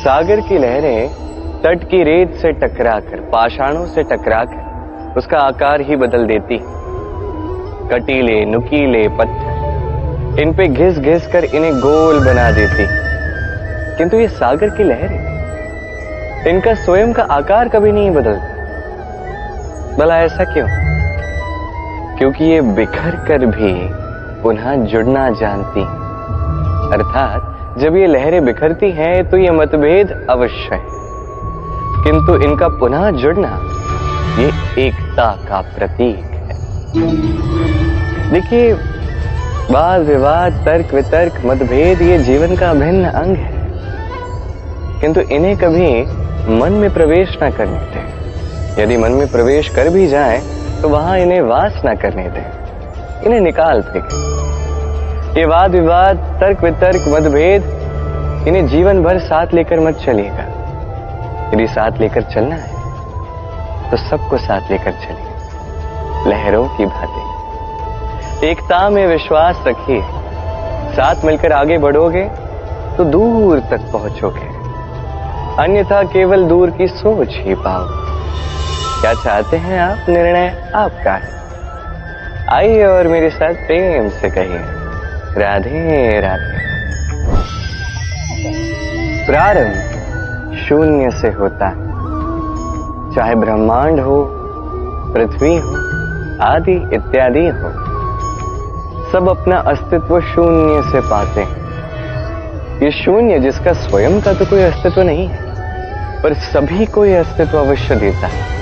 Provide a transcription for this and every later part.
सागर की लहरें तट की रेत से टकराकर, पाषाणों से टकराकर उसका आकार ही बदल देती। कटीले नुकीले पत्थर इन पे घिस घिस कर इन्हें गोल बना देती। किंतु ये सागर की लहरें, इनका स्वयं का आकार कभी नहीं बदलता। भला ऐसा क्यों? क्योंकि ये बिखर कर भी पुनः जुड़ना जानती। अर्थात जब ये लहरें बिखरती हैं तो ये मतभेद अवश्य है, किंतु इनका पुनः जुड़ना ये एकता का प्रतीक है। देखिए, वाद विवाद, तर्क वितर्क, मतभेद ये जीवन का अभिन्न अंग है, किंतु इन्हें कभी मन में प्रवेश न करने दें। यदि मन में प्रवेश कर भी जाए तो वहां इन्हें वास न करने दें, इन्हें निकाल फेंकें। ये वाद विवाद, तर्क वितर्क, मतभेद, इन्हें जीवन भर साथ लेकर मत चलिएगा। यदि साथ लेकर चलना है तो सबको साथ लेकर चलिए, लहरों की भांति। एकता में विश्वास रखिए, साथ मिलकर आगे बढ़ोगे तो दूर तक पहुंचोगे, अन्यथा केवल दूर की सोच ही पाओगे। क्या चाहते हैं आप? निर्णय आपका है। आइए और मेरे साथ प्रेम से कहिए, राधे राधे। प्रारंभ शून्य से होता है, चाहे ब्रह्मांड हो, पृथ्वी हो, आदि इत्यादि हो, सब अपना अस्तित्व शून्य से पाते हैं। ये शून्य जिसका स्वयं का तो कोई अस्तित्व नहीं है, पर सभी को यह अस्तित्व अवश्य देता है।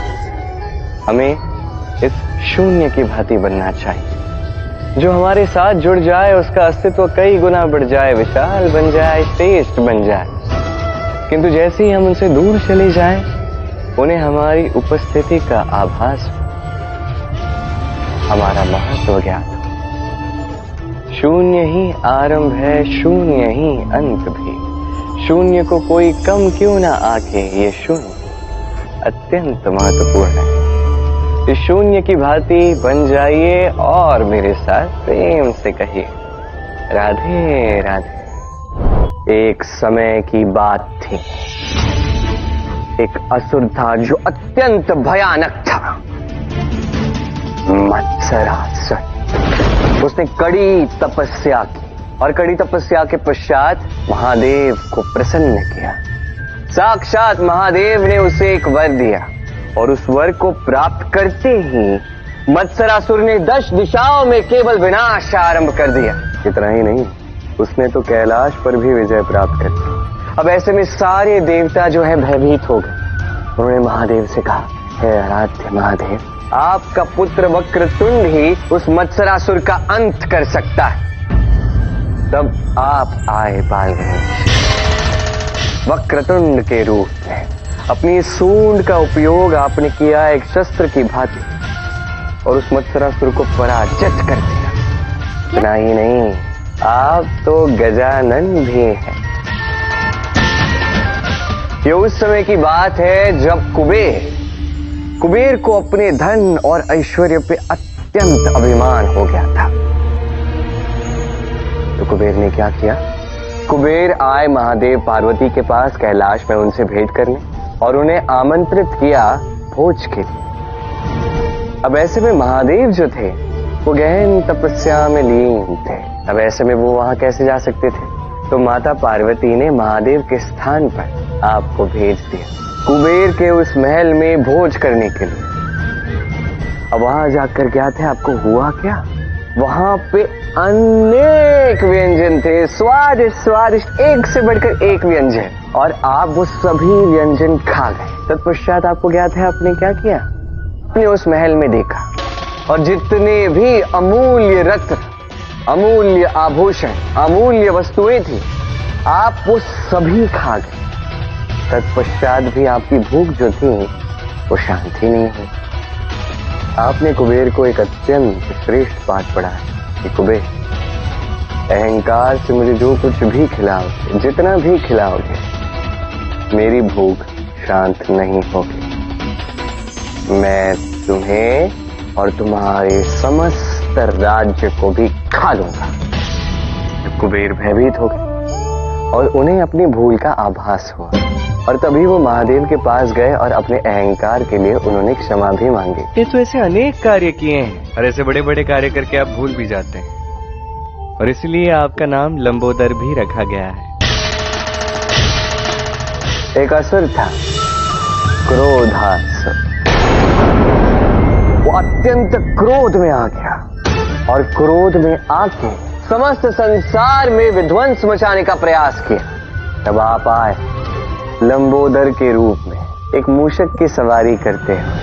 हमें इस शून्य की भांति बनना चाहिए। जो हमारे साथ जुड़ जाए उसका अस्तित्व कई गुना बढ़ जाए, विशाल बन जाए, श्रेष्ठ बन जाए। किंतु जैसे ही हम उनसे दूर चले जाएं, उन्हें हमारी उपस्थिति का आभास हो, हमारा महत्व ज्ञात हो। शून्य ही आरंभ है, शून्य ही अंत भी। शून्य को कोई कम क्यों ना आके, ये शून्य अत्यंत महत्वपूर्ण है। इस शून्य की भांति बन जाइए और मेरे साथ प्रेम से कहिए, राधे राधे। एक समय की बात थी, एक असुर था जो अत्यंत भयानक था, मत्सरासुर। उसने कड़ी तपस्या की और कड़ी तपस्या के पश्चात महादेव को प्रसन्न किया। साक्षात महादेव ने उसे एक वर दिया और उस वर को प्राप्त करते ही मत्सरासुर ने 10 दिशाओं में केवल विनाश आरंभ कर दिया। इतना ही नहीं, उसने तो कैलाश पर भी विजय प्राप्त कर ली। अब ऐसे में सारे देवता जो है भयभीत हो गए। उन्होंने महादेव से कहा, हे आराध्य महादेव, आपका पुत्र वक्रतुंड ही उस मत्सरासुर का अंत कर सकता है। तब आप आए बालगणेश, वक्रतुंड के रूप में। अपनी सूंड का उपयोग आपने किया एक शस्त्र की भांति और उस मत्सरासुर को पराजित कर दिया। इतना ही नहीं, आप तो गजानन भी हैं। ये उस समय की बात है जब कुबेर को अपने धन और ऐश्वर्य पे अत्यंत अभिमान हो गया था। तो कुबेर ने क्या किया? कुबेर आए महादेव पार्वती के पास कैलाश में उनसे भेंट करने और उन्हें आमंत्रित किया भोज के लिए। अब ऐसे में महादेव जो थे वो गहन तपस्या में लीन थे। अब ऐसे में वो वहां कैसे जा सकते थे? तो माता पार्वती ने महादेव के स्थान पर आपको भेज दिया कुबेर के उस महल में भोज करने के लिए। अब वहां जाकर क्या थे, आपको हुआ क्या? वहां पे अनेक व्यंजन थे, स्वादिष्ट स्वादिष्ट, एक से बढ़कर एक व्यंजन, और आप वो सभी व्यंजन खा गए। तत्पश्चात आपको क्या था, आपने क्या किया? आपने उस महल में देखा और जितने भी अमूल्य रत्न, अमूल्य आभूषण, अमूल्य वस्तुएं थी, आप वो सभी खा गए। तत्पश्चात भी आपकी भूख जो थी वो शांति नहीं हुई। आपने कुबेर को एक अत्यंत श्रेष्ठ बात पढ़ाया कि कुबेर, अहंकार से मुझे जो कुछ भी खिलाओगे, जितना भी खिलाओगे, मेरी भूख शांत नहीं होगी। मैं तुम्हें और तुम्हारे समस्त राज्य को भी खा लूंगा। तो कुबेर भयभीत हो गए और उन्हें अपनी भूल का आभास हुआ। और तभी वो महादेव के पास गए और अपने अहंकार के लिए उन्होंने क्षमा भी मांगी। ये तो ऐसे अनेक कार्य किए हैं और ऐसे बड़े बड़े कार्य करके आप भूल भी जाते हैं, और इसलिए आपका नाम लंबोदर भी रखा गया है। एक असुर था, क्रोधासुर। वो अत्यंत क्रोध में आ गया और क्रोध में आके समस्त संसार में विध्वंस मचाने का प्रयास किया। तब आप आए लंबोदर के रूप में, एक मूषक की सवारी करते हुए।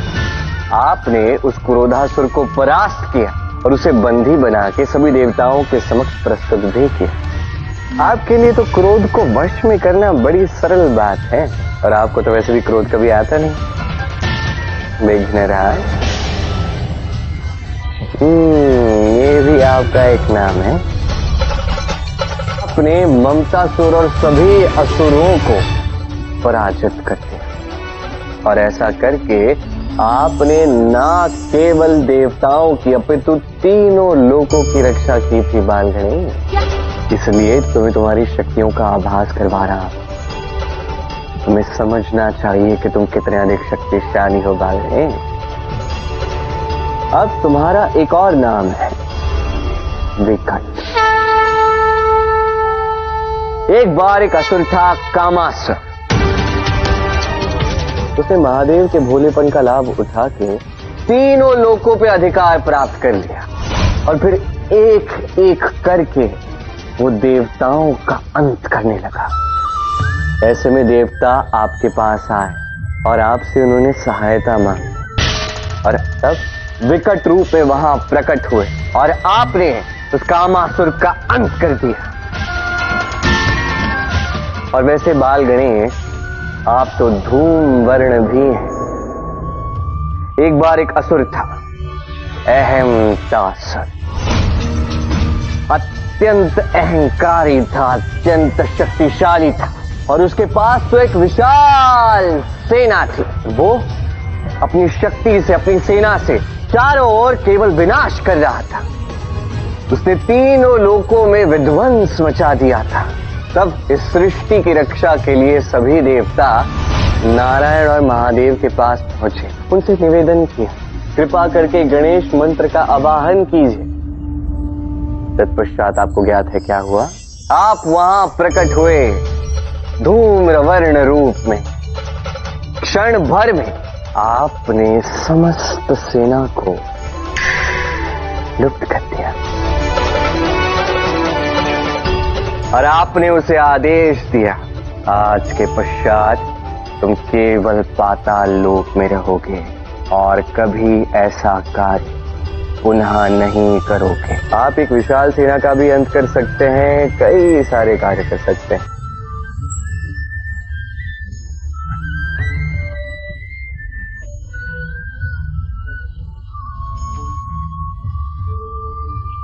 आपने उस क्रोधासुर को परास्त किया और उसे बंदी बना के सभी देवताओं के समक्ष प्रस्तुत भी किया। आपके लिए तो क्रोध को वश में करना बड़ी सरल बात है, और आपको तो वैसे भी क्रोध कभी आता नहीं। विघ्नराज, ये भी आपका एक नाम है। अपने ममतासुर और सभी असुरों को पराजित करते हैं, और ऐसा करके आपने ना केवल देवताओं की अपितु तीनों लोगों की रक्षा की थी बालगणी। इसलिए तुम्हें तुम्हारी शक्तियों का आभास करवा रहा हूं। तुम्हें समझना चाहिए कि तुम कितने अधिक शक्तिशाली हो बालगणी। अब तुम्हारा एक और नाम है, विकट। एक बार एक असुर था, कामासुर। उसने महादेव के भोलेपन का लाभ उठा के तीनों लोकों पे अधिकार प्राप्त कर लिया, और फिर एक एक करके वो देवताओं का अंत करने लगा। ऐसे में देवता आपके पास आए और आपसे उन्होंने सहायता मांगी, और तब विकट रूप में वहां प्रकट हुए और आपने उस कामासुर का अंत कर दिया। और वैसे बाल गणेश, आप तो धूम वर्ण भी हैं। एक बार एक असुर था, अहमतासुर। अत्यंत अहंकारी था, अत्यंत शक्तिशाली था, और उसके पास तो एक विशाल सेना थी। वो अपनी शक्ति से, अपनी सेना से चारों ओर केवल विनाश कर रहा था। उसने तीनों लोकों में विध्वंस मचा दिया था। तब इस सृष्टि की रक्षा के लिए सभी देवता नारायण और महादेव के पास पहुंचे। उनसे निवेदन किया, कृपा करके गणेश मंत्र का आवाहन कीजिए। तत्पश्चात आपको ज्ञात है क्या हुआ? आप वहां प्रकट हुए धूम्रवर्ण रूप में। क्षण भर में आपने समस्त सेना को लुप्त कर दिया, और आपने उसे आदेश दिया, आज के पश्चात तुम केवल पाताल लोक में रहोगे और कभी ऐसा कार्य पुनः नहीं करोगे। आप एक विशाल सेना का भी अंत कर सकते हैं, कई सारे कार्य कर सकते हैं।